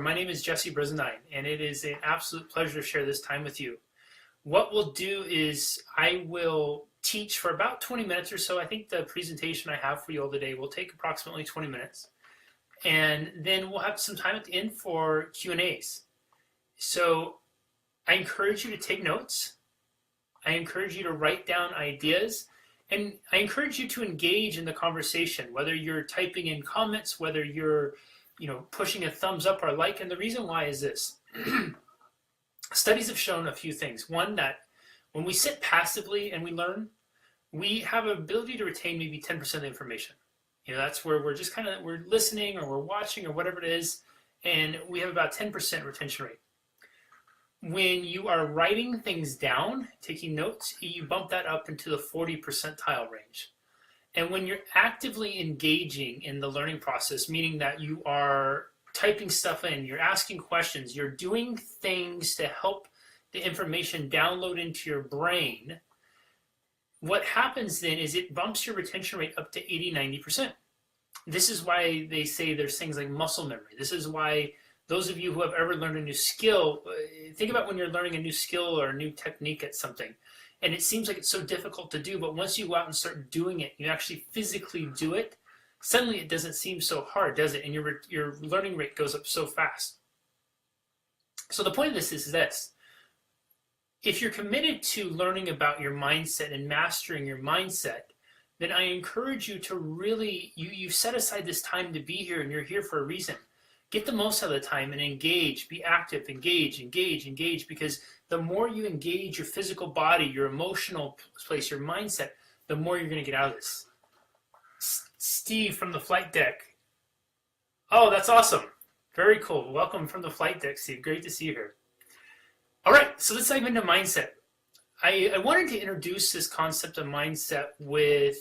My name is Jesse Brizendine, and it is an absolute pleasure to share this time with you. What we'll do is I will teach for about 20 minutes or so. I think the presentation I have for you all today will take approximately 20 minutes. And then we'll have some time at the end for Q&As. So I encourage you to take notes. I encourage you to write down ideas. And I encourage you to engage in the conversation, whether you're typing in comments, whether you're pushing a thumbs up or a like. And the reason why is this. Studies have shown a few things. One, that when we sit passively and we learn, we have an ability to retain maybe 10% of the information. That's where we're just we're listening or we're watching or whatever it is, and we have about 10% retention rate. When you are writing things down, taking notes, you bump that up into the 40 percentile range. And when you're actively engaging in the learning process, meaning that you are typing stuff in, you're asking questions, you're doing things to help the information download into your brain, what happens then is it bumps your retention rate up to 80-90%. This is why they say there's things like muscle memory. This is why those of you who have ever learned a new skill, think about when you're learning a new skill or a new technique at something. And it seems like it's so difficult to do, but once you go out and start doing it, you actually physically do it, suddenly it doesn't seem so hard, does it? And your learning rate goes up so fast. So the point of this is this. If you're committed to learning about your mindset and mastering your mindset, then I encourage you to really, you've set aside this time to be here and you're here for a reason. Get the most out of the time and engage, be active, engage, because the more you engage your physical body, your emotional place, your mindset, the more you're going to get out of this. Steve from the flight deck. Oh, that's awesome. Very cool. Welcome from the flight deck, Steve. Great to see you here. All right, so let's dive into mindset. I wanted to introduce this concept of mindset with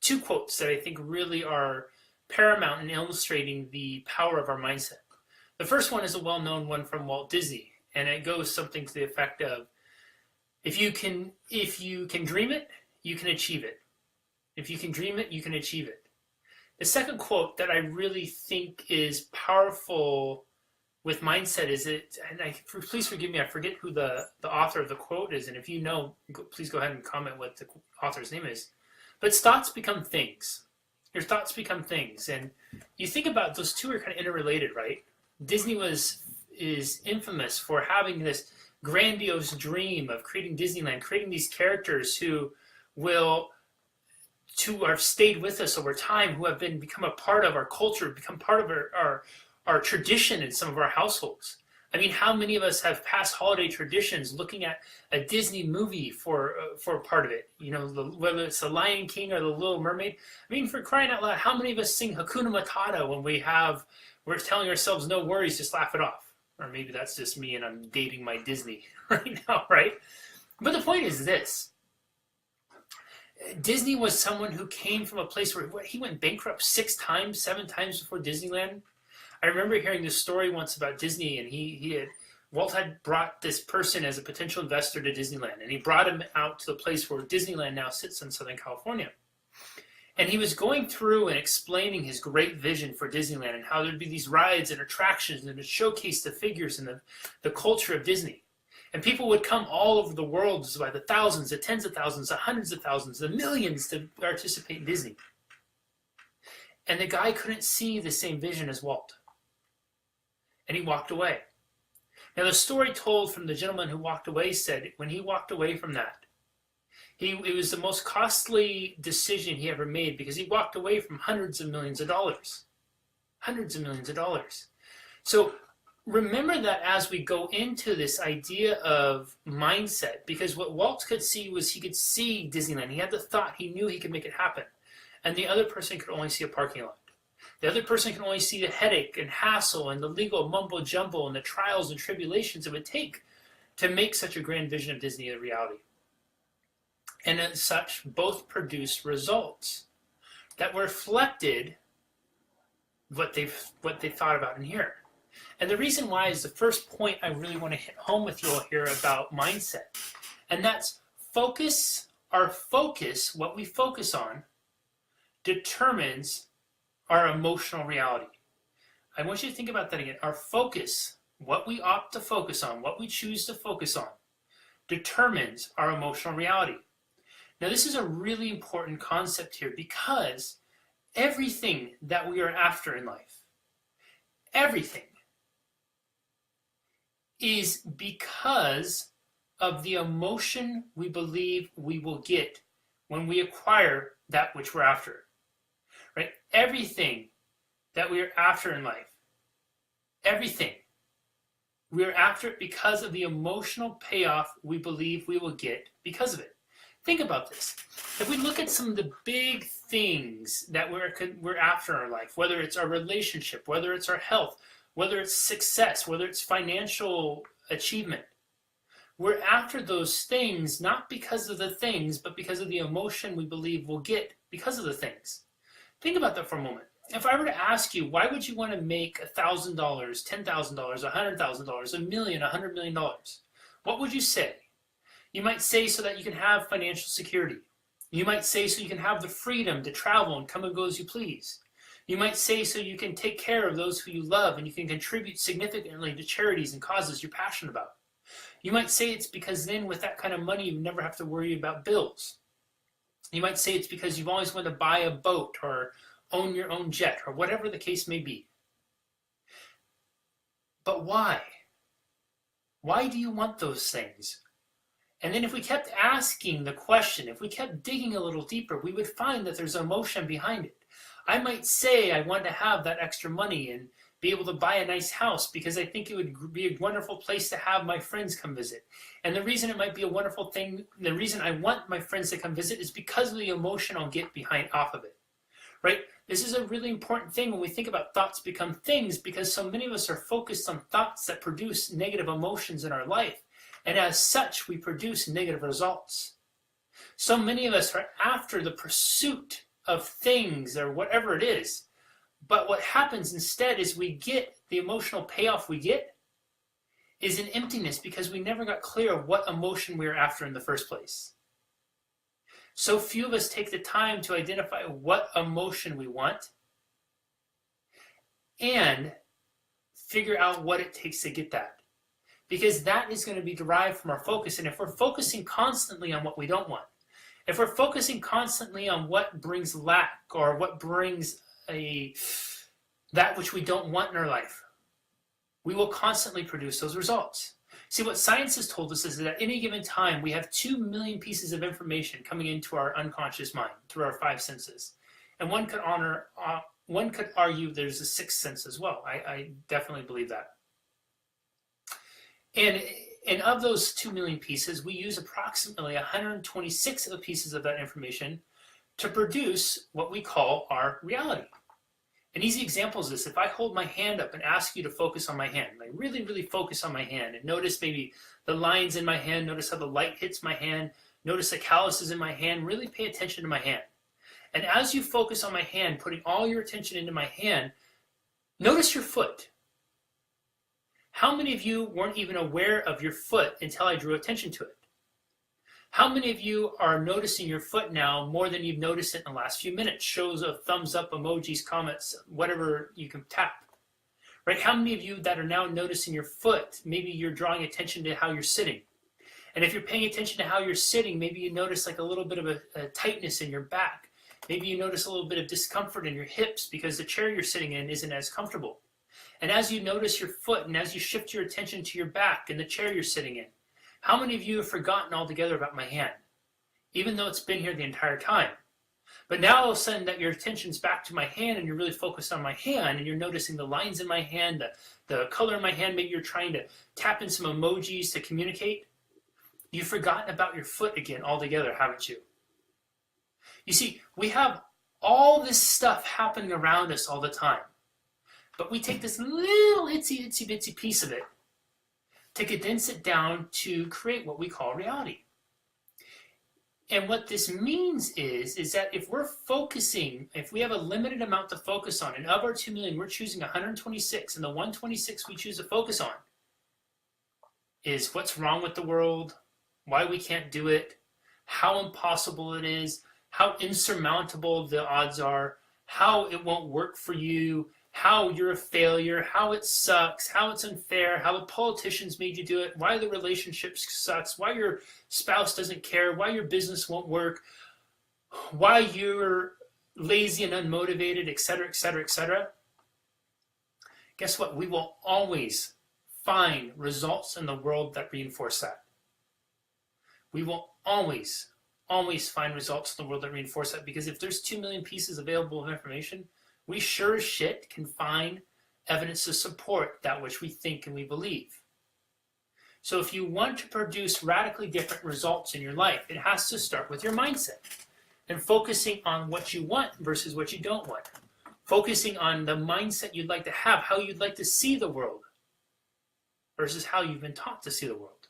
two quotes that I think really are paramount in illustrating the power of our mindset. The first one is a well-known one from Walt Disney, and it goes something to the effect of, if you can dream it, you can achieve it. If you can dream it, you can achieve it. The second quote that I really think is powerful with mindset is it, and please forgive me, I forget who the author of the quote is, and if you know, please go ahead and comment what the author's name is. But thoughts become things. Your thoughts become things, and you think about those two are kind of interrelated, right? Disney is infamous for having this grandiose dream of creating Disneyland, creating these characters who have stayed with us over time, who have become a part of our culture, become part of our tradition in some of our households. I mean, how many of us have past holiday traditions looking at a Disney movie for part of it? Whether it's The Lion King or The Little Mermaid. I mean, for crying out loud, how many of us sing Hakuna Matata when we're telling ourselves no worries, just laugh it off? Or maybe that's just me and I'm dating my Disney right now, right? But the point is this. Disney was someone who came from a place where he went bankrupt 6 times, 7 times before Disneyland. I remember hearing this story once about Disney, and Walt had brought this person as a potential investor to Disneyland, and he brought him out to the place where Disneyland now sits in Southern California. And he was going through and explaining his great vision for Disneyland and how there'd be these rides and attractions and to showcase the figures and the culture of Disney. And people would come all over the world by the thousands, the tens of thousands, the hundreds of thousands, the millions to participate in Disney. And the guy couldn't see the same vision as Walt. And he walked away. Now, the story told from the gentleman who walked away said when he walked away from that, it was the most costly decision he ever made because he walked away from hundreds of millions of dollars. Hundreds of millions of dollars. So remember that as we go into this idea of mindset, because what Walt could see was he could see Disneyland. He had the thought. He knew he could make it happen. And the other person could only see a parking lot. The other person can only see the headache and hassle and the legal mumbo jumbo and the trials and tribulations it would take to make such a grand vision of Disney a reality. And as such, both produced results that reflected what they thought about in here. And the reason why is the first point I really want to hit home with you all here about mindset. And that's focus. Our focus, what we focus on, determines our emotional reality. I want you to think about that again. Our focus, what we opt to focus on, what we choose to focus on, determines our emotional reality. Now, this is a really important concept here because everything that we are after in life, everything, is because of the emotion we believe we will get when we acquire that which we're after. Right? Everything that we are after in life, everything, we are after it because of the emotional payoff we believe we will get because of it. Think about this. If we look at some of the big things that we're after in our life, whether it's our relationship, whether it's our health, whether it's success, whether it's financial achievement, we're after those things not because of the things, but because of the emotion we believe we'll get because of the things. Think about that for a moment. If I were to ask you, why would you want to make $1,000, $10,000, $100,000, $1 million, $100 million? What would you say? You might say so that you can have financial security. You might say so you can have the freedom to travel and come and go as you please. You might say so you can take care of those who you love and you can contribute significantly to charities and causes you're passionate about. You might say it's because then with that kind of money you never have to worry about bills. You might say it's because you've always wanted to buy a boat or own your own jet or whatever the case may be. But why? Why do you want those things? And then if we kept asking the question, if we kept digging a little deeper, we would find that there's emotion behind it. I might say I want to have that extra money and be able to buy a nice house because I think it would be a wonderful place to have my friends come visit. And the reason it might be a wonderful thing, the reason I want my friends to come visit is because of the emotion I'll get off of it. Right? This is a really important thing when we think about thoughts become things because so many of us are focused on thoughts that produce negative emotions in our life. And as such, we produce negative results. So many of us are after the pursuit of things or whatever it is. But what happens instead is we get the emotional payoff we get is an emptiness because we never got clear of what emotion we were after in the first place. So few of us take the time to identify what emotion we want and figure out what it takes to get that. Because that is going to be derived from our focus. And if we're focusing constantly on what we don't want, if we're focusing constantly on what brings lack or what brings that which we don't want in our life, we will constantly produce those results. See, what science has told us is that at any given time, we have 2 million pieces of information coming into our unconscious mind through our 5 senses. And one could argue there's a 6th sense as well. I definitely believe that. And of those 2 million pieces, we use approximately 126 of the pieces of that information to produce what we call our reality. An easy example is this. If I hold my hand up and ask you to focus on my hand, like really, really focus on my hand and notice maybe the lines in my hand, notice how the light hits my hand, notice the calluses in my hand, really pay attention to my hand. And as you focus on my hand, putting all your attention into my hand, notice your foot. How many of you weren't even aware of your foot until I drew attention to it? How many of you are noticing your foot now more than you've noticed it in the last few minutes? Shows of thumbs up, emojis, comments, whatever you can tap. Right? How many of you that are now noticing your foot, maybe you're drawing attention to how you're sitting. And if you're paying attention to how you're sitting, maybe you notice like a little bit of a tightness in your back. Maybe you notice a little bit of discomfort in your hips because the chair you're sitting in isn't as comfortable. And as you notice your foot and as you shift your attention to your back and the chair you're sitting in, how many of you have forgotten altogether about my hand, even though it's been here the entire time? But now all of a sudden that your attention's back to my hand and you're really focused on my hand and you're noticing the lines in my hand, the color in my hand, maybe you're trying to tap in some emojis to communicate. You've forgotten about your foot again altogether, haven't you? You see, we have all this stuff happening around us all the time. But we take this little itsy bitsy piece of it to condense it down to create what we call reality. And what this means is that if we're focusing, if we have a limited amount to focus on, and of our 2 million, we're choosing 126, and the 126 we choose to focus on is what's wrong with the world, why we can't do it, how impossible it is, how insurmountable the odds are, how it won't work for you, how you're a failure, how it sucks, how it's unfair, how the politicians made you do it, why the relationship sucks, why your spouse doesn't care, why your business won't work, why you're lazy and unmotivated, etc., etc., etc. Guess what? We will always find results in the world that reinforce that. We will always find results in the world that reinforce that, because if there's 2 million pieces available of information, we sure as shit can find evidence to support that which we think and we believe. So if you want to produce radically different results in your life, it has to start with your mindset and focusing on what you want versus what you don't want. Focusing on the mindset you'd like to have, how you'd like to see the world versus how you've been taught to see the world.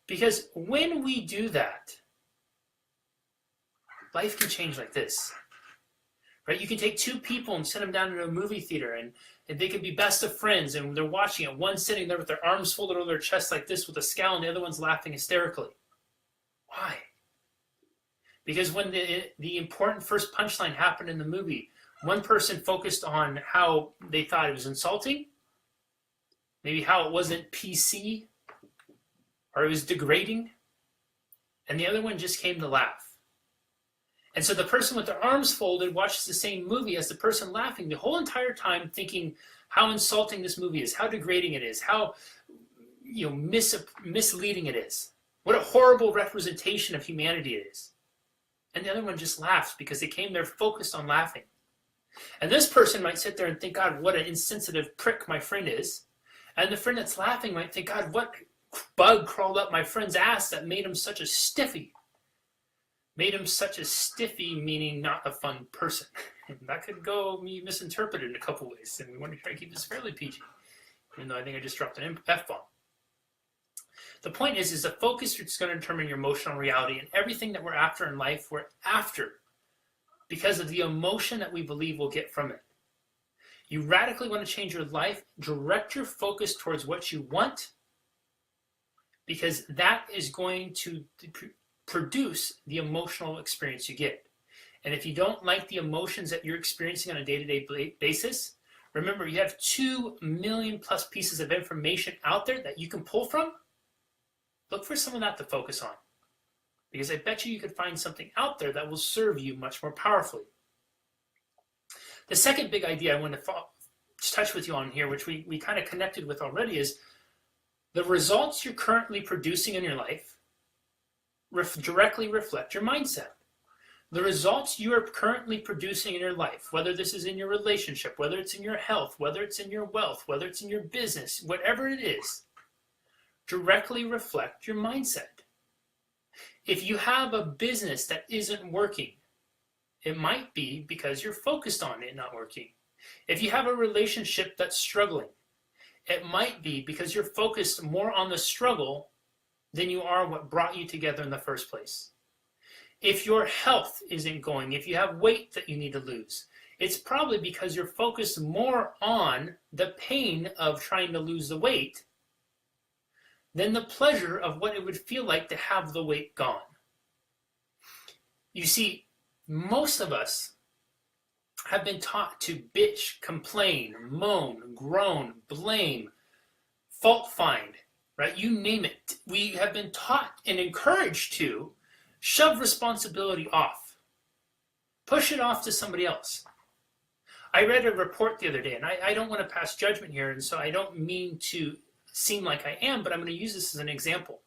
Because when we do that, life can change like this. Right? You can take two people and send them down to a movie theater, and they can be best of friends, and they're watching it. One sitting there with their arms folded over their chest like this with a scowl, and the other one's laughing hysterically. Why? Because when the important first punchline happened in the movie, one person focused on how they thought it was insulting, maybe how it wasn't PC, or it was degrading, and the other one just came to laugh. And so the person with their arms folded watches the same movie as the person laughing the whole entire time, thinking how insulting this movie is, how degrading it is, how misleading it is, what a horrible representation of humanity it is. And the other one just laughs because they came there focused on laughing. And this person might sit there and think, God, what an insensitive prick my friend is. And the friend that's laughing might think, God, what bug crawled up my friend's ass that made him such a stiffy. Made him such a stiffy, meaning not a fun person. And that could go be misinterpreted in a couple ways. And we want to try to keep this fairly PG, even though I think I just dropped an F-bomb. The point is the focus is going to determine your emotional reality, and everything that we're after in life, we're after because of the emotion that we believe we'll get from it. You radically want to change your life, direct your focus towards what you want, because that is going to produce the emotional experience you get. And if you don't like the emotions that you're experiencing on a day-to-day basis, remember you have 2 million plus pieces of information out there that you can pull from. Look for some of that to focus on, because I bet you could find something out there that will serve you much more powerfully. The second big idea I want to touch with you on here, which we kind of connected with already, is the results you're currently producing in your life directly reflect your mindset. The results you are currently producing in your life, whether this is in your relationship, whether it's in your health, whether it's in your wealth, whether it's in your business, whatever it is, directly reflect your mindset. If you have a business that isn't working, it might be because you're focused on it not working. If you have a relationship that's struggling, it might be because you're focused more on the struggle than you are what brought you together in the first place. If your health isn't going, if you have weight that you need to lose, it's probably because you're focused more on the pain of trying to lose the weight than the pleasure of what it would feel like to have the weight gone. You see, most of us have been taught to bitch, complain, moan, groan, blame, fault find, right? You name it. We have been taught and encouraged to shove responsibility off. Push it off to somebody else. I read a report the other day, and I don't want to pass judgment here, and so I don't mean to seem like I am, but I'm going to use this as an example.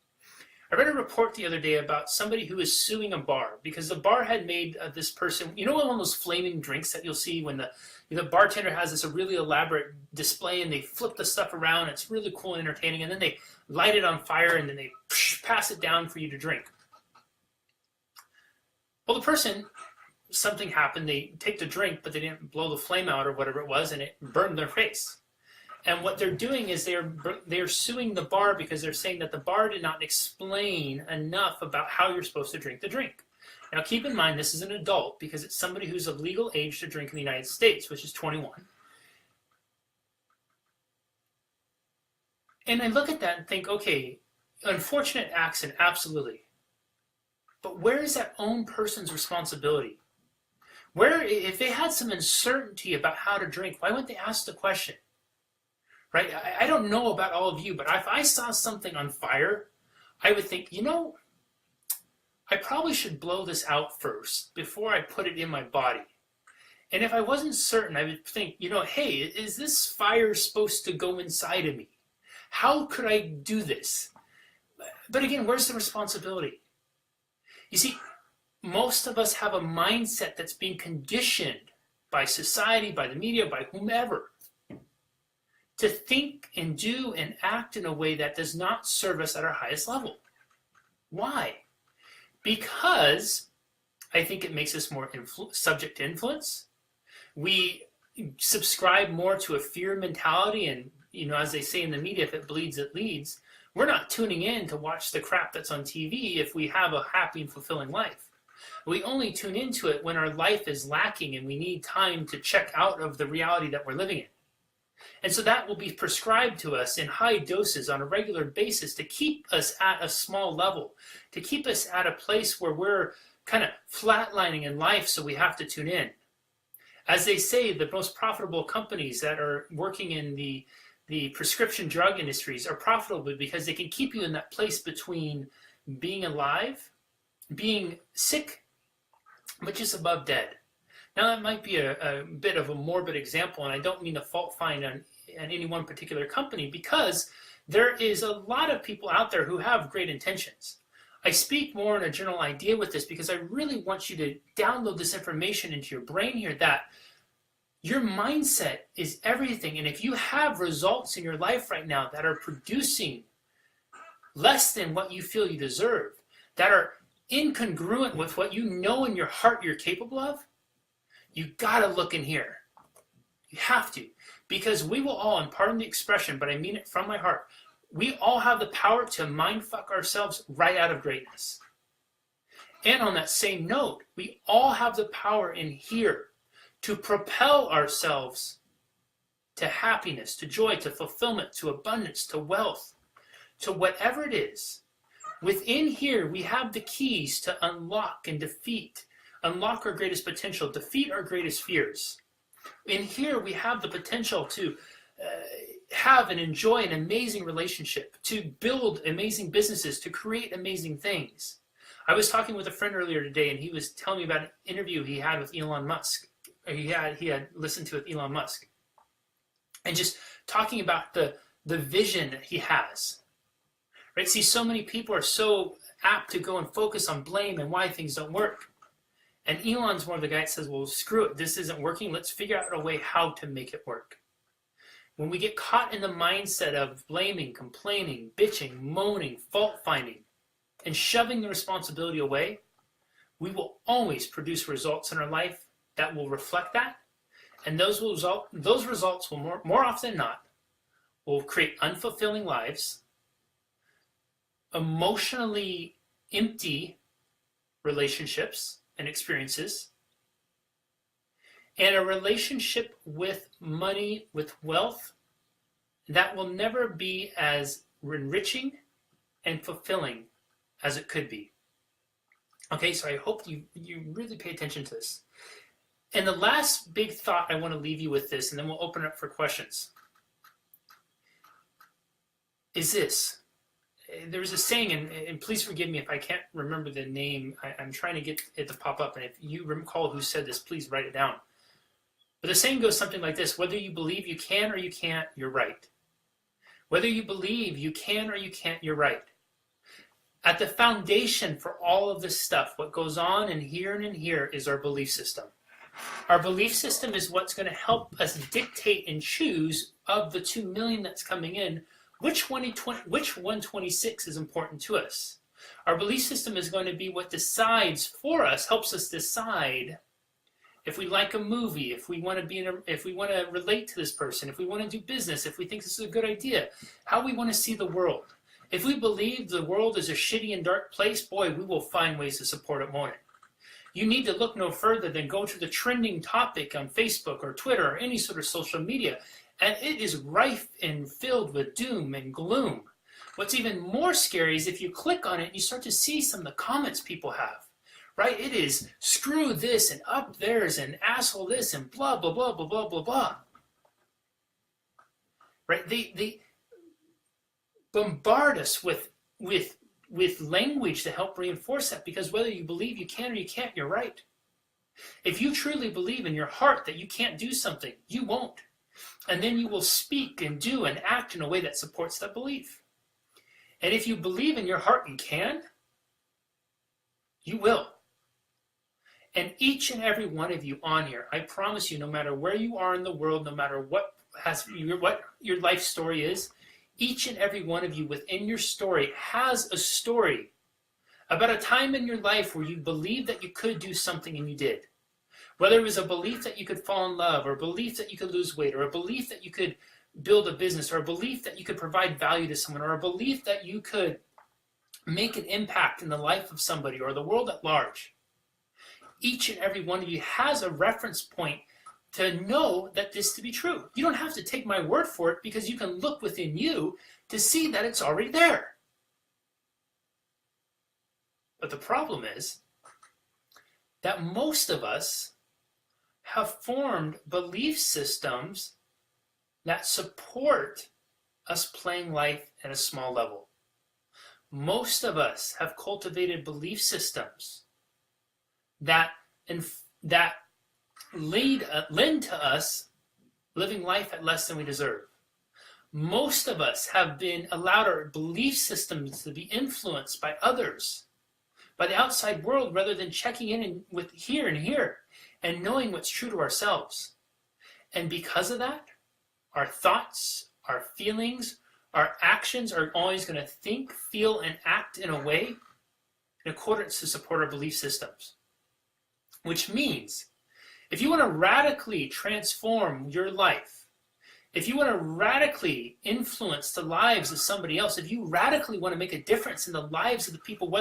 I read a report the other day about somebody who is suing a bar because the bar had made this person, you know, one of those flaming drinks that you'll see when the bartender has this really elaborate display and they flip the stuff around. It's really cool and entertaining, and then they light it on fire and then they pass it down for you to drink. Well, the person, something happened. They take the drink, but they didn't blow the flame out or whatever it was, and it burned their face. And what they're doing is they're suing the bar because they're saying that the bar did not explain enough about how you're supposed to drink the drink. Now, keep in mind, this is an adult because it's somebody who's of legal age to drink in the United States, which is 21. And I look at that and think, okay, unfortunate accident, absolutely. But where is that own person's responsibility? Where, if they had some uncertainty about how to drink, why wouldn't they ask the question? Right? I don't know about all of you, but if I saw something on fire, I would think, I probably should blow this out first before I put it in my body. And if I wasn't certain, I would think, hey, is this fire supposed to go inside of me? How could I do this? But again, where's the responsibility? You see, most of us have a mindset that's being conditioned by society, by the media, by whomever, to think and do and act in a way that does not serve us at our highest level. Why? Because I think it makes us more subject to influence. We subscribe more to a fear mentality, and as they say in the media, if it bleeds, it leads. We're not tuning in to watch the crap that's on TV if we have a happy and fulfilling life. We only tune into it when our life is lacking and we need time to check out of the reality that we're living in. And so that will be prescribed to us in high doses on a regular basis to keep us at a small level, to keep us at a place where we're kind of flatlining in life, so we have to tune in. As they say, the most profitable companies that are working in the prescription drug industries are profitable because they can keep you in that place between being alive, being sick, but just above dead. Now, that might be a bit of a morbid example, and I don't mean to fault find on any one particular company, because there is a lot of people out there who have great intentions. I speak more in a general idea with this because I really want you to download this information into your brain here, that your mindset is everything. And if you have results in your life right now that are producing less than what you feel you deserve, that are incongruent with what you know in your heart you're capable of, you gotta look in here. You have to. Because we will all, and pardon the expression, but I mean it from my heart, we all have the power to mindfuck ourselves right out of greatness. And on that same note, we all have the power in here to propel ourselves to happiness, to joy, to fulfillment, to abundance, to wealth, to whatever it is. Within here, we have the keys to unlock and defeat, unlock our greatest potential, defeat our greatest fears. In here, we have the potential to have and enjoy an amazing relationship, to build amazing businesses, to create amazing things. I was talking with a friend earlier today, and he was telling me about an interview he had with Elon Musk. He had listened to with Elon Musk, and just talking about the vision that he has. Right? See, so many people are so apt to go and focus on blame and why things don't work. And Elon's one of the guys that says, well, screw it, this isn't working. Let's figure out a way how to make it work. When we get caught in the mindset of blaming, complaining, bitching, moaning, fault finding, and shoving the responsibility away, we will always produce results in our life that will reflect that. And those results will more often than not will create unfulfilling lives, emotionally empty relationships and experiences, and a relationship with money, with wealth, that will never be as enriching and fulfilling as it could be. Okay, so I hope you really pay attention to this. And the last big thought I want to leave you with this, and then we'll open it up for questions, is this. There's a saying, and please forgive me if I can't remember the name. I'm trying to get it to pop up, and if you recall who said this, please write it down. But the saying goes something like this: whether you believe you can or you can't, you're right. Whether you believe you can or you can't, you're right. At the foundation for all of this stuff, what goes on in here and in here, is our belief system. Our belief system is what's going to help us dictate and choose, of the 2 million that's coming in, which 126 is important to us. Our belief system is going to be what decides for us, helps us decide if we like a movie, if we want to if we want to relate to this person, if we want to do business, if we think this is a good idea, how we want to see the world. If we believe the world is a shitty and dark place, boy, we will find ways to support it, won't it? You need to look no further than go to the trending topic on Facebook or Twitter or any sort of social media, and it is rife and filled with doom and gloom. What's even more scary is if you click on it, you start to see some of the comments people have. right? It is screw this and up theirs and asshole this and blah, blah, blah, blah, blah, blah, blah. Right? They bombard us with language to help reinforce that, because whether you believe you can or you can't, you're right. If you truly believe in your heart that you can't do something, you won't. And then you will speak and do and act in a way that supports that belief. And if you believe in your heart you can, you will. And each and every one of you on here, I promise you, no matter where you are in the world, no matter what your life story is, each and every one of you within your story has a story about a time in your life where you believed that you could do something and you did. Whether it was a belief that you could fall in love, or a belief that you could lose weight, or a belief that you could build a business, or a belief that you could provide value to someone, or a belief that you could make an impact in the life of somebody or the world at large. Each and every one of you has a reference point to know that this to be true. You don't have to take my word for it, because you can look within you to see that it's already there. But the problem is that most of us have formed belief systems that support us playing life at a small level. Most of us have cultivated belief systems that lend to us living life at less than we deserve. Most of us have been allowed our belief systems to be influenced by others, by the outside world, rather than checking in with here and here and knowing what's true to ourselves. And because of that, our thoughts, our feelings, our actions are always going to think, feel, and act in a way in accordance to support our belief systems. Which means, if you want to radically transform your life, if you want to radically influence the lives of somebody else, if you radically want to make a difference in the lives of the people,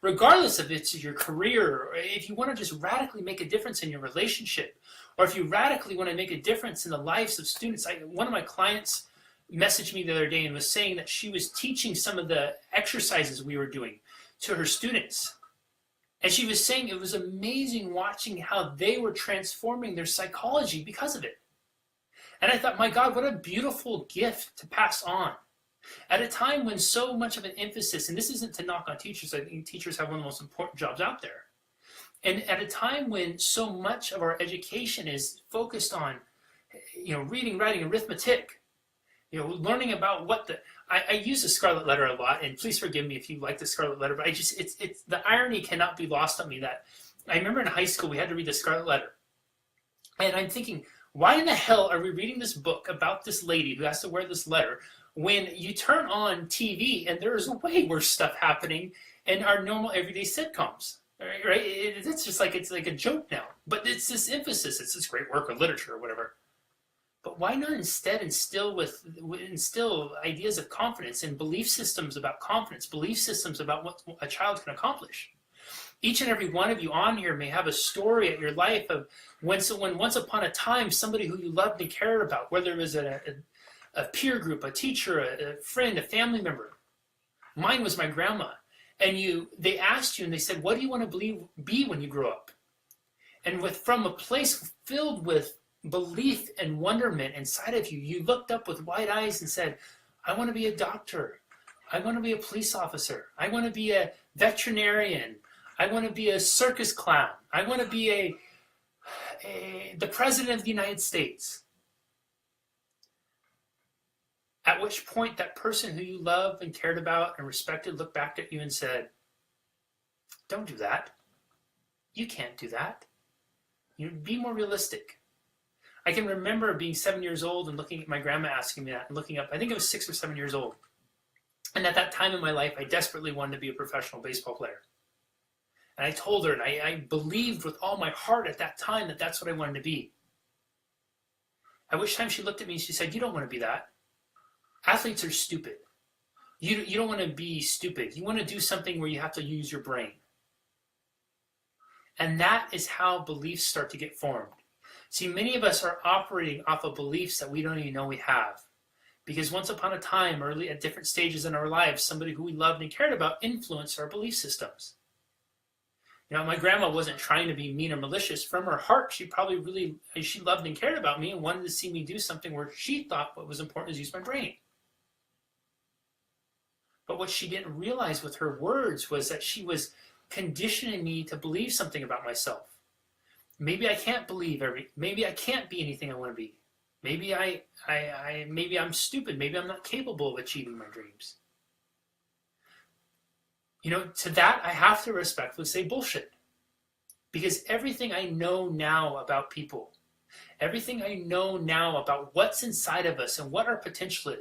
regardless of it's your career, or if you want to just radically make a difference in your relationship, or if you radically want to make a difference in the lives of students. One of my clients messaged me the other day and was saying that she was teaching some of the exercises we were doing to her students. And she was saying it was amazing watching how they were transforming their psychology because of it. And I thought, my God, what a beautiful gift to pass on. At a time when so much of an emphasis, and this isn't to knock on teachers, I think teachers have one of the most important jobs out there. And at a time when so much of our education is focused on, reading, writing, arithmetic, learning about I use the Scarlet Letter a lot, and please forgive me if you like the Scarlet Letter, but it's the irony cannot be lost on me that I remember in high school we had to read the Scarlet Letter. And I'm thinking, why in the hell are we reading this book about this lady who has to wear this letter when you turn on TV and there is way worse stuff happening in our normal everyday sitcoms? Right? It's just like it's like a joke now. But it's this emphasis, it's this great work of literature or whatever. But why not instead instill ideas of confidence and belief systems about confidence, belief systems about what a child can accomplish? Each and every one of you on here may have a story at your life of when once upon a time somebody who you loved and cared about, whether it was a peer group, a teacher, a friend, a family member. Mine was my grandma. And they asked you and they said, what do you want to be when you grow up? And from a place filled with belief and wonderment inside of you, you looked up with wide eyes and said, I want to be a doctor. I want to be a police officer. I want to be a veterinarian. I want to be a circus clown. I want to be the president of the United States. At which point that person who you loved and cared about and respected looked back at you and said, don't do that. You can't do that. Be more realistic. I can remember being 7 years old and looking at my grandma asking me that and looking up. I think I was 6 or 7 years old. And at that time in my life, I desperately wanted to be a professional baseball player. And I told her, and I believed with all my heart at that time that that's what I wanted to be. At which time she looked at me and she said, you don't want to be that. Athletes are stupid. You don't want to be stupid. You want to do something where you have to use your brain. And that is how beliefs start to get formed. See, many of us are operating off of beliefs that we don't even know we have. Because once upon a time, early at different stages in our lives, somebody who we loved and cared about influenced our belief systems. My grandma wasn't trying to be mean or malicious. From her heart, she probably she loved and cared about me and wanted to see me do something where she thought what was important is use my brain. But what she didn't realize with her words was that she was conditioning me to believe something about myself. Maybe I can't maybe I can't be anything I want to be. Maybe maybe I'm stupid. Maybe I'm not capable of achieving my dreams. To that, I have to respectfully say bullshit. Because everything I know now about people, everything I know now about what's inside of us and what our potential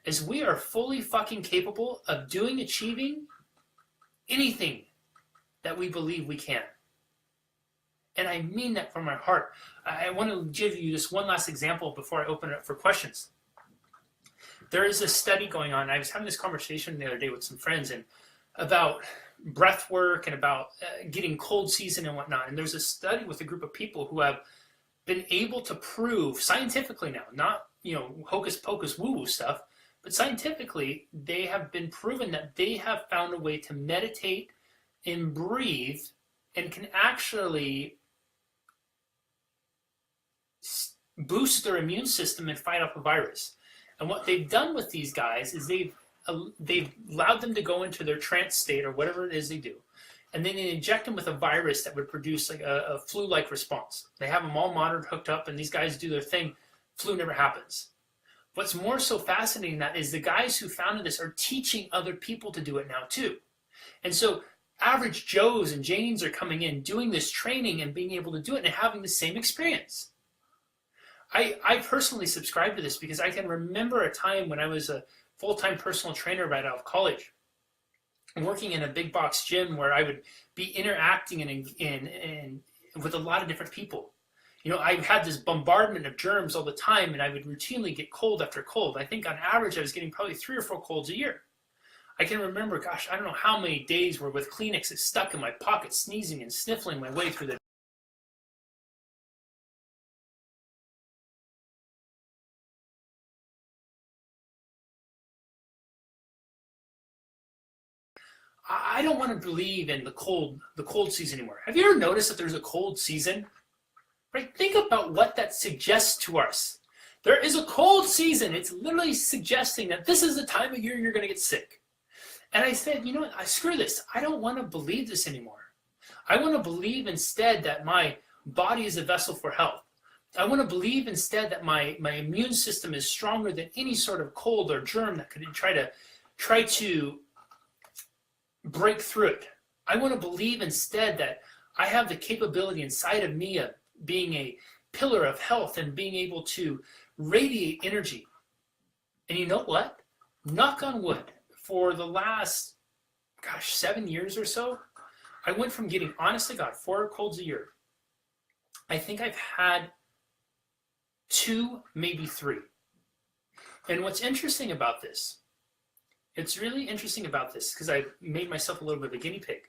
is we are fully fucking capable of achieving anything that we believe we can. And I mean that from my heart. I want to give you just one last example before I open it up for questions. There is a study going on. I was having this conversation the other day with some friends and about breath work and about getting cold season and whatnot. And there's a study with a group of people who have been able to prove scientifically now, not hocus pocus woo woo stuff, but scientifically they have been proven that they have found a way to meditate and breathe and can actually boost their immune system and fight off a virus. And what they've done with these guys is they've allowed them to go into their trance state or whatever it is they do, and then they inject them with a virus that would produce like a flu-like response. They have them all monitored, hooked up, and these guys do their thing. Flu never happens. What's more so fascinating that is the guys who founded this are teaching other people to do it now too. And so average Joes and Janes are coming in, doing this training and being able to do it and having the same experience. I personally subscribe to this because I can remember a time when I was a full-time personal trainer right out of college, working in a big box gym where I would be interacting in with a lot of different people. I had this bombardment of germs all the time, and I would routinely get cold after cold. I think on average I was getting probably 3 or 4 colds a year. I can remember, gosh, I don't know how many days were with Kleenexes stuck in my pocket, sneezing and sniffling my way through the I don't want to believe in the cold season anymore. Have you ever noticed that there's a cold season? Right? Think about what that suggests to us. There is a cold season. It's literally suggesting that this is the time of year you're going to get sick. And I said, what? Screw this. I don't want to believe this anymore. I want to believe instead that my body is a vessel for health. I want to believe instead that my immune system is stronger than any sort of cold or germ that could try to break through it. I want to believe instead that I have the capability inside of me of being a pillar of health and being able to radiate energy. And you know what? Knock on wood, for the last, 7 years or so, I went from getting, honest to God, 4 colds a year. I think I've had 2, maybe 3. And what's interesting about this, it's really interesting about this, because I made myself a little bit of a guinea pig,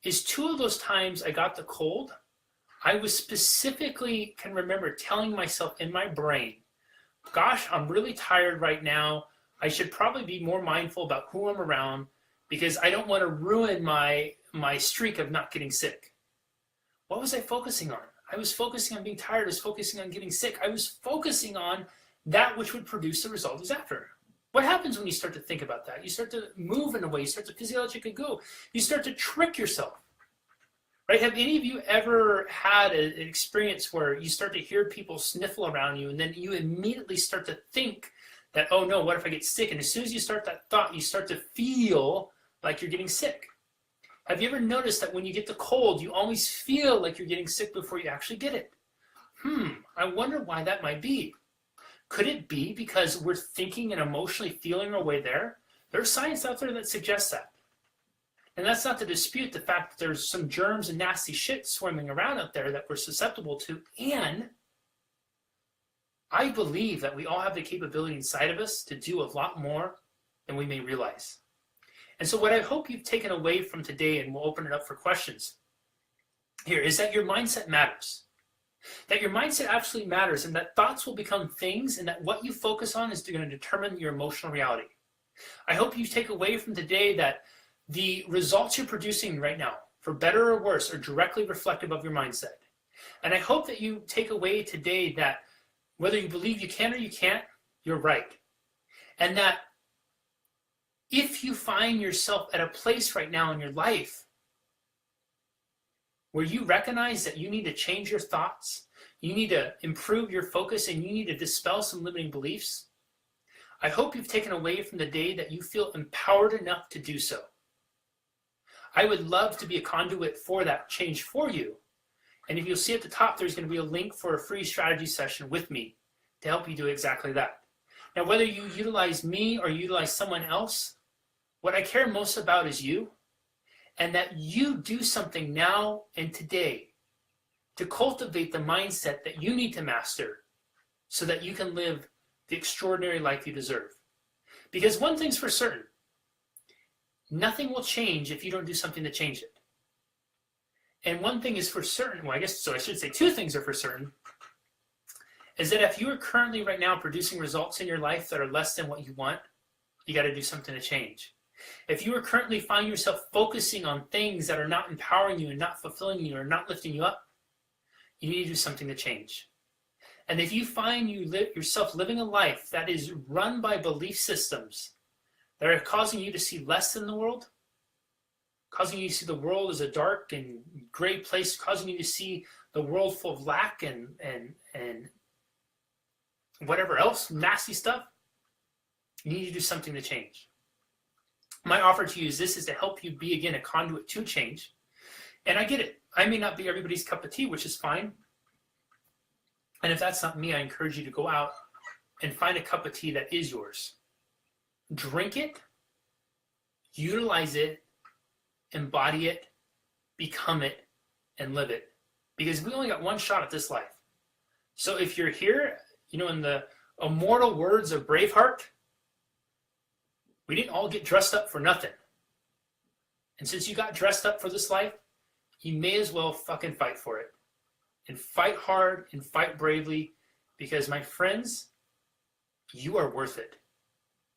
is 2 of those times I got the cold, I was specifically, can remember telling myself in my brain, gosh, I'm really tired right now. I should probably be more mindful about who I'm around because I don't want to ruin my streak of not getting sick. What was I focusing on? I was focusing on being tired. I was focusing on getting sick. I was focusing on that which would produce the result is after. What happens when you start to think about that? You start to move in a way. You start to physiologically go. You start to trick yourself. Right? Have any of you ever had an experience where you start to hear people sniffle around you and then you immediately start to think that, oh no, what if I get sick? And as soon as you start that thought, you start to feel like you're getting sick. Have you ever noticed that when you get the cold, you always feel like you're getting sick before you actually get it? I wonder why that might be. Could it be because we're thinking and emotionally feeling our way there? There's science out there that suggests that. And that's not to dispute the fact that there's some germs and nasty shit swimming around out there that we're susceptible to. And I believe that we all have the capability inside of us to do a lot more than we may realize. And so what I hope you've taken away from today, and we'll open it up for questions here, is that your mindset matters. That your mindset absolutely matters, and that thoughts will become things, and that what you focus on is going to determine your emotional reality. I hope you take away from today that the results you're producing right now, for better or worse, are directly reflective of your mindset. And I hope that you take away today that whether you believe you can or you can't, you're right. And that if you find yourself at a place right now in your life where you recognize that you need to change your thoughts, you need to improve your focus, and you need to dispel some limiting beliefs, I hope you've taken away from the day that you feel empowered enough to do so. I would love to be a conduit for that change for you. And if you'll see at the top, there's going to be a link for a free strategy session with me to help you do exactly that. Now, whether you utilize me or utilize someone else, what I care most about is you, and that you do something now and today to cultivate the mindset that you need to master so that you can live the extraordinary life you deserve. Because one thing's for certain, nothing will change if you don't do something to change it. And one thing is for certain, well, I should say two things are for certain, is that if you are currently right now producing results in your life that are less than what you want, you got to do something to change. If you are currently finding yourself focusing on things that are not empowering you and not fulfilling you or not lifting you up, you need to do something to change. And if you find yourself living a life that is run by belief systems that are causing you to see less than the world, causing you to see the world as a dark and gray place, causing you to see the world full of lack and whatever else, nasty stuff, you need to do something to change. My offer to you is this is to help you be, again, a conduit to change. And I get it. I may not be everybody's cup of tea, which is fine. And if that's not me, I encourage you to go out and find a cup of tea that is yours. Drink it, utilize it, embody it, become it, and live it. Because we only got one shot at this life. So if you're here, in the immortal words of Braveheart, we didn't all get dressed up for nothing. And since you got dressed up for this life, you may as well fucking fight for it. And fight hard and fight bravely, because my friends, you are worth it.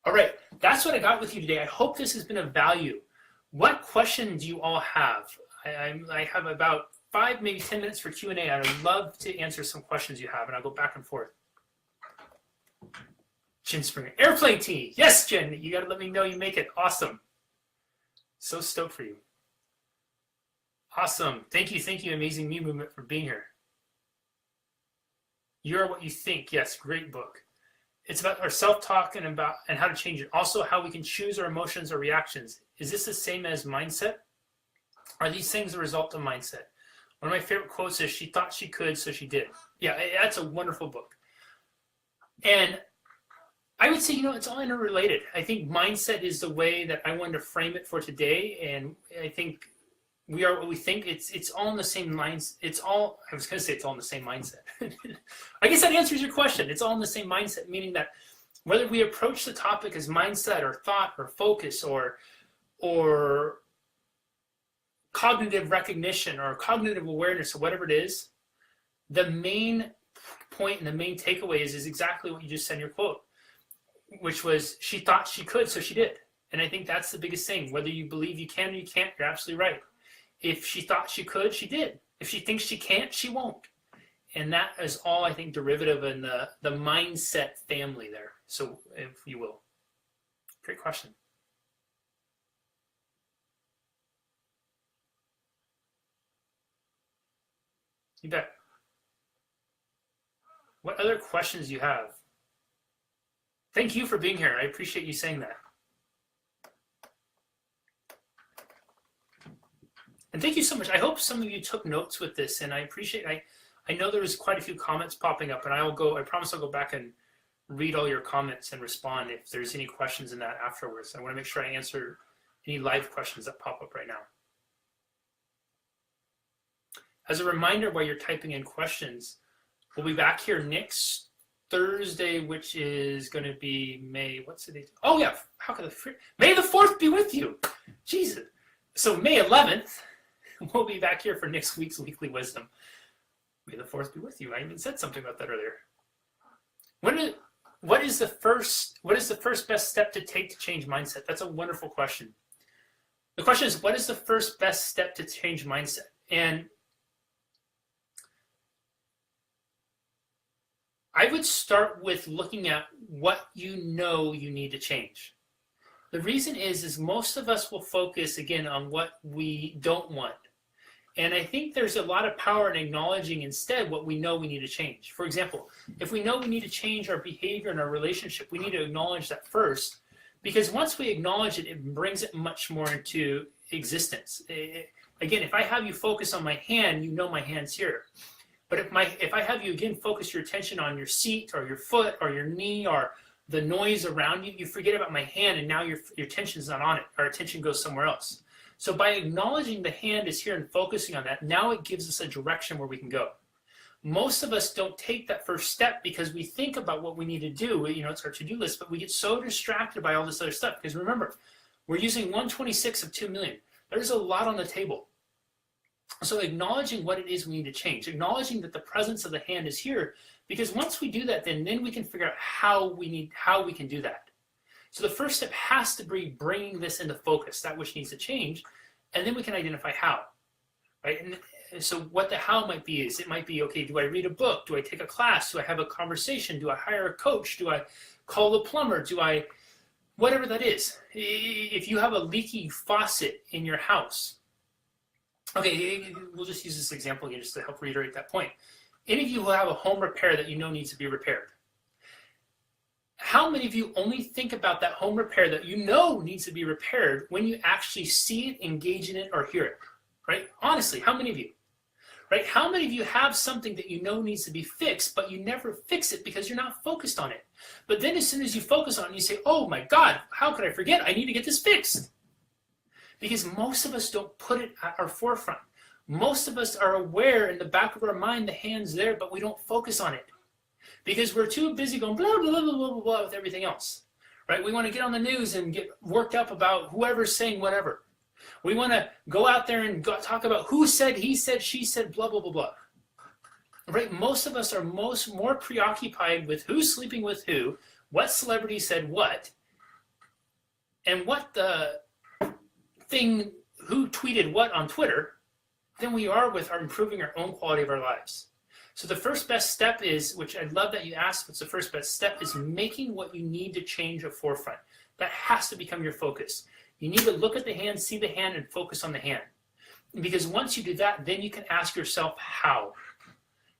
All right, that's what I got with you today. I hope this has been of value. What questions do you all have? I have about 5, maybe 10 minutes for Q&A. I would love to answer some questions you have, and I'll go back and forth. Jen Springer, airplane tea. Yes, Jen, you got to let me know you make it. Awesome. So stoked for you. Awesome. Thank you, Amazing Me Movement, for being here. You're What You Think. Yes, great book. It's about our self-talk and how to change it. Also, how we can choose our emotions or reactions. Is this the same as mindset? Are these things a result of mindset? One of my favorite quotes is, she thought she could, so she did. Yeah, that's a wonderful book. And I would say, it's all interrelated. I think mindset is the way that I wanted to frame it for today. And I think we are what we think. It's all in the same lines. I was going to say it's all in the same mindset. I guess that answers your question. It's all in the same mindset, meaning that whether we approach the topic as mindset or thought or focus or cognitive recognition or cognitive awareness or whatever it is, the main point and the main takeaway is exactly what you just said in your quote, which was, she thought she could, so she did. And I think that's the biggest thing. Whether you believe you can or you can't, you're absolutely right. If she thought she could, she did. If she thinks she can't, she won't. And that is all, I think, derivative in the mindset family there, so if you will. Great question. You bet. What other questions do you have? Thank you for being here. I appreciate you saying that. And thank you so much. I hope some of you took notes with this, and I appreciate I know there was quite a few comments popping up, and I promise I'll go back and read all your comments and respond if there's any questions in that afterwards. I want to make sure I answer any live questions that pop up right now. As a reminder, while you're typing in questions, we'll be back here next Thursday, which is going to be May, what's the date? Oh yeah, May the 4th be with you. Jesus. So May 11th, we'll be back here for next week's Weekly Wisdom. May the 4th be with you. I even said something about that earlier. What is the first best step to take to change mindset? That's a wonderful question. the question is, what is the first best step to change mindset? And I would start with looking at what you know you need to change. The reason is most of us will focus again on what we don't want. And I think there's a lot of power in acknowledging instead what we know we need to change. For example, if we know we need to change our behavior in our relationship, we need to acknowledge that first, because once we acknowledge it, it brings it much more into existence. Again, if I have you focus on my hand, you know my hand's here. But if I have you again focus your attention on your seat or your foot or your knee or the noise around you, you forget about my hand, and now your attention's not on it. Our attention goes somewhere else. So by acknowledging the hand is here and focusing on that, now it gives us a direction where we can go. Most of us don't take that first step because we think about what we need to do. It's our to-do list, but we get so distracted by all this other stuff. Because remember, we're using 1/26 of 2 million. There's a lot on the table. So acknowledging what it is we need to change, acknowledging that the presence of the hand is here, because once we do that, then we can figure out how we can do that. So the first step has to be bringing this into focus, that which needs to change, and then we can identify how, right? And so what the how might be is, it might be, okay, do I read a book? Do I take a class? Do I have a conversation? Do I hire a coach? Do I call the plumber? Whatever that is. If you have a leaky faucet in your house, okay, we'll just use this example again just to help reiterate that point. Any of you who have a home repair that you know needs to be repaired, how many of you only think about that home repair that you know needs to be repaired when you actually see it, engage in it, or hear it, right? Honestly, how many of you, right? How many of you have something that you know needs to be fixed, but you never fix it because you're not focused on it? But then as soon as you focus on it, you say, oh my God, how could I forget? I need to get this fixed. Because most of us don't put it at our forefront. Most of us are aware in the back of our mind the hand's there, but we don't focus on it. Because we're too busy going blah, blah, blah, blah, blah, blah with everything else, right? We want to get on the news and get worked up about whoever's saying whatever. We want to go out there and talk about who said, he said, she said, blah, blah, blah, blah. Right? Most of us are more preoccupied with who's sleeping with who, what celebrity said what, and what the thing, who tweeted what on Twitter, than we are with improving our own quality of our lives. So the first best step is, which I love that you asked, what's the first best step, is making what you need to change a forefront. That has to become your focus. You need to look at the hand, see the hand, and focus on the hand. Because once you do that, then you can ask yourself, how?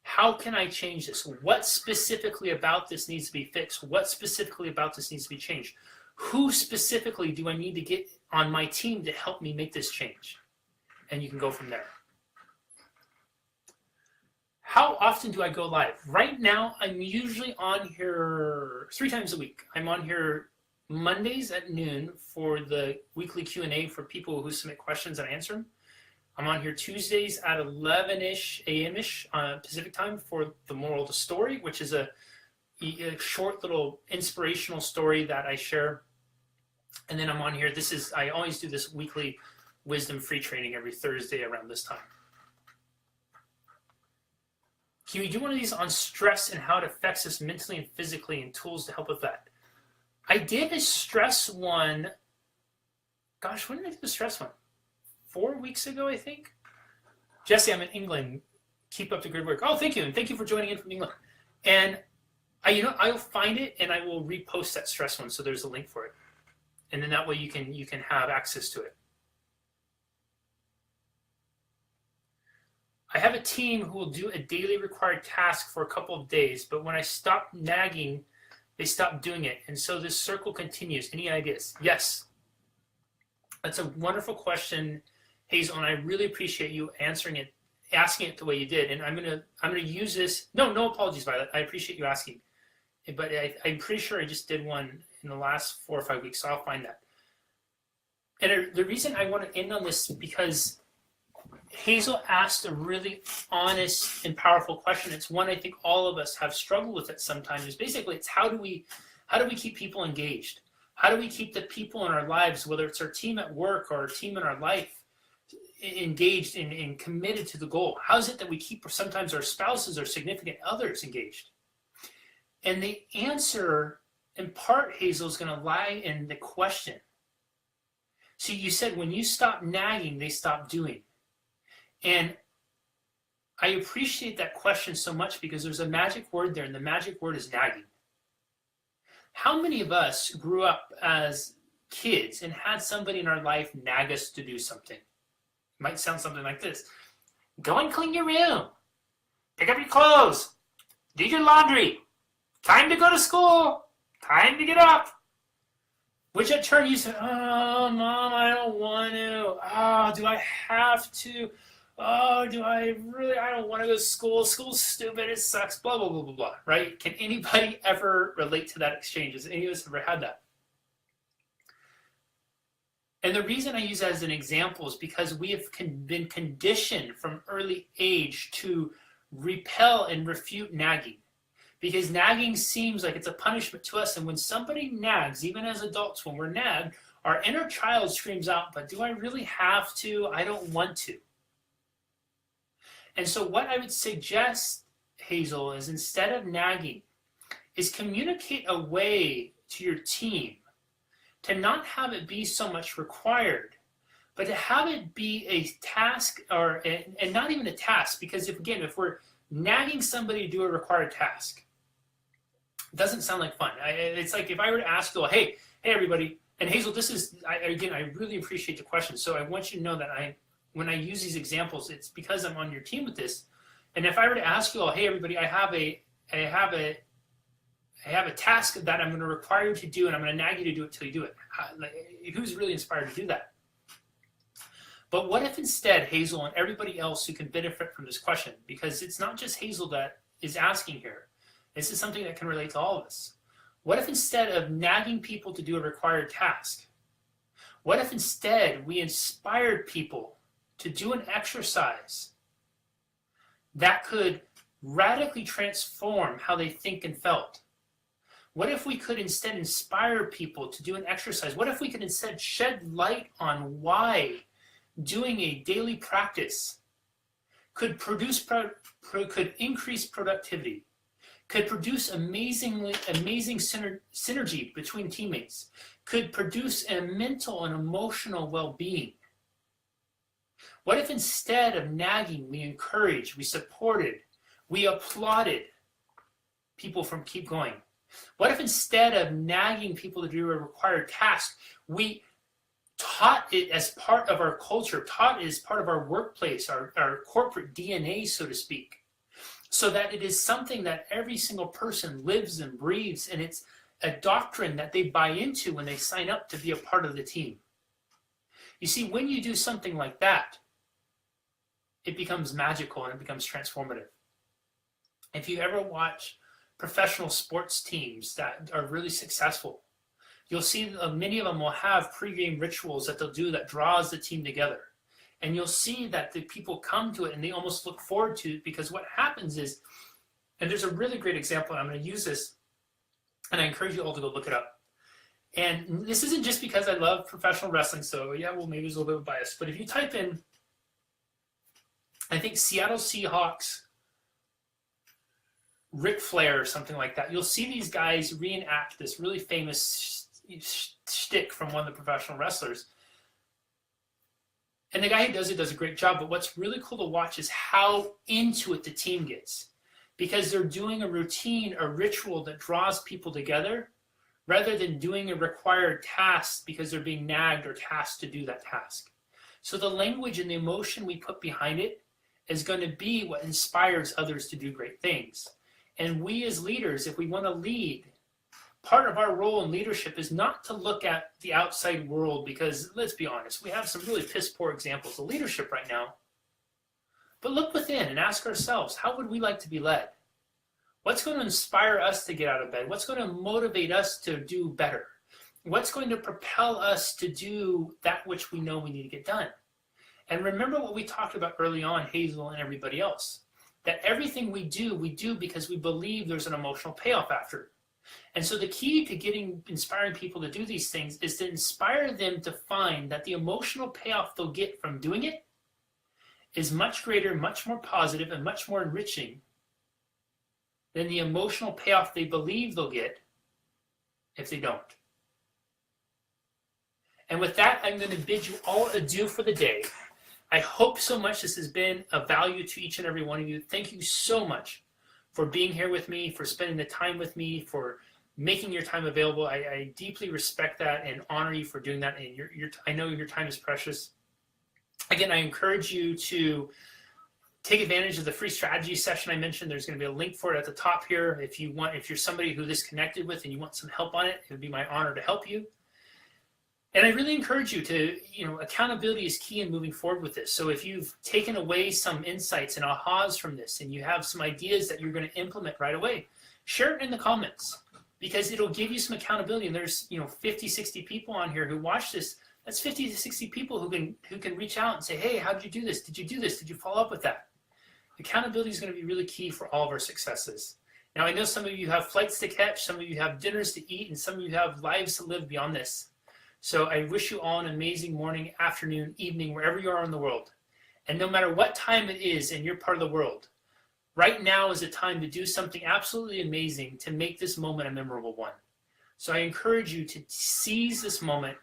How can I change this? What specifically about this needs to be fixed? What specifically about this needs to be changed? Who specifically do I need to get on my team to help me make this change? And you can go from there. How often do I go live? Right now, I'm usually on here 3 times a week. I'm on here Mondays at noon for the weekly Q&A for people who submit questions and I answer them. I'm on here Tuesdays at 11-ish a.m.-ish Pacific time for the moral of the story, which is a short little inspirational story that I share. And then I'm on here. I always do this weekly wisdom free training every Thursday around this time. Can we do one of these on stress and how it affects us mentally and physically and tools to help with that? I did a stress one. Gosh, when did I do the stress one? 4 weeks ago, I think. Jesse, I'm in England. Keep up the good work. Oh, thank you. And thank you for joining in from England. And I'll find it and I will repost that stress one so there's a link for it. And then that way you can have access to it. I have a team who will do a daily required task for a couple of days, but when I stop nagging, they stop doing it. And so this circle continues. Any ideas? Yes. That's a wonderful question, Hazel, and I really appreciate you asking it the way you did. And I'm gonna use this. No apologies, Violet. I appreciate you asking. But I'm pretty sure I just did one in the last 4 or 5 weeks, so I'll find that. And the reason I want to end on this is because Hazel asked a really honest and powerful question. It's one I think all of us have struggled with at some time. Basically, it's how do we keep people engaged? How do we keep the people in our lives, whether it's our team at work or our team in our life, engaged and committed to the goal? How is it that we keep sometimes our spouses or significant others engaged? And the answer, in part, Hazel, is going to lie in the question. So you said when you stop nagging, they stop doing. And I appreciate that question so much because there's a magic word there, and the magic word is nagging. How many of us grew up as kids and had somebody in our life nag us to do something? It might sound something like this. Go and clean your room. Pick up your clothes. Do your laundry. Time to go to school. Time to get up. Which at turn you say, oh, Mom, I don't want to. Oh, do I have to? Oh, do I really? I don't want to go to school. School's stupid. It sucks. Blah, blah, blah, blah, blah. Right? Can anybody ever relate to that exchange? Has any of us ever had that? And the reason I use that as an example is because we have been conditioned from early age to repel and refute nagging. Because nagging seems like it's a punishment to us. And when somebody nags, even as adults, when we're nagged, our inner child screams out, but do I really have to? I don't want to. And so what I would suggest, Hazel, is instead of nagging, is communicate a way to your team to not have it be so much required, but to have it be a task, and not even a task, because if we're nagging somebody to do a required task, it doesn't sound like fun. It's like if I were to ask you, hey everybody, and Hazel, this is, I really appreciate the question, so I want you to know that when I use these examples, it's because I'm on your team with this. And if I were to ask you all, hey everybody, I have a task that I'm going to require you to do, and I'm going to nag you to do it till you do it. Who's really inspired to do that? But what if instead, Hazel and everybody else who can benefit from this question, because it's not just Hazel that is asking here, this is something that can relate to all of us. What if instead of nagging people to do a required task, what if instead we inspired people to do an exercise that could radically transform how they think and felt? What if we could instead inspire people to do an exercise? What if we could instead shed light on why doing a daily practice could increase productivity, could produce amazing synergy between teammates, could produce a mental and emotional well-being? What if instead of nagging, we encouraged, we supported, we applauded people from keep going? What if instead of nagging people to do a required task, we taught it as part of our culture, taught it as part of our workplace, our corporate DNA, so to speak, so that it is something that every single person lives and breathes, and it's a doctrine that they buy into when they sign up to be a part of the team? You see, when you do something like that, it becomes magical and it becomes transformative. If you ever watch professional sports teams that are really successful, you'll see many of them will have pre-game rituals that they'll do that draws the team together. And you'll see that the people come to it and they almost look forward to it, because what happens is, and there's a really great example, and I'm going to use this, and I encourage you all to go look it up. And this isn't just because I love professional wrestling, so yeah, well, maybe it's a little bit biased, but if you type in, I think Seattle Seahawks Ric Flair or something like that, you'll see these guys reenact this really famous shtick from one of the professional wrestlers. And the guy who does it does a great job, but what's really cool to watch is how into it the team gets, because they're doing a routine, a ritual that draws people together, rather than doing a required task because they're being nagged or tasked to do that task. So the language and the emotion we put behind it is going to be what inspires others to do great things. And we as leaders, if we want to lead, part of our role in leadership is not to look at the outside world, because let's be honest, we have some really piss poor examples of leadership right now. But look within and ask ourselves, how would we like to be led? What's going to inspire us to get out of bed? What's going to motivate us to do better? What's going to propel us to do that which we know we need to get done? And remember what we talked about early on, Hazel and everybody else, that everything we do because we believe there's an emotional payoff after. And so the key to inspiring people to do these things is to inspire them to find that the emotional payoff they'll get from doing it is much greater, much more positive, and much more enriching than the emotional payoff they believe they'll get if they don't. And with that, I'm going to bid you all adieu for the day. I hope so much this has been of value to each and every one of you. Thank you so much for being here with me, for spending the time with me, for making your time available. I deeply respect that and honor you for doing that. And I know your time is precious. Again, I encourage you to take advantage of the free strategy session I mentioned. There's going to be a link for it at the top here. If you're somebody who this connected with and you want some help on it, it would be my honor to help you. And I really encourage you to, accountability is key in moving forward with this. So if you've taken away some insights and ahas from this and you have some ideas that you're going to implement right away, share it in the comments because it'll give you some accountability. And there's, 50, 60 people on here who watch this. That's 50 to 60 people who can reach out and say, hey, how did you do this? Did you do this? Did you follow up with that? Accountability is going to be really key for all of our successes. Now, I know some of you have flights to catch, some of you have dinners to eat, and some of you have lives to live beyond this. So I wish you all an amazing morning, afternoon, evening, wherever you are in the world. And no matter what time it is in your part of the world, right now is a time to do something absolutely amazing to make this moment a memorable one. So I encourage you to seize this moment,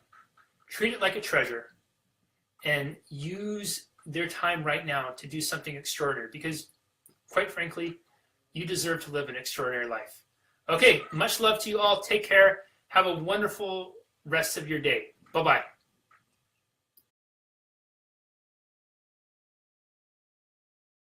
treat it like a treasure, and use their time right now to do something extraordinary because, quite frankly, you deserve to live an extraordinary life. Okay, much love to you all. Take care. Have a wonderful rest of your day. Bye-bye.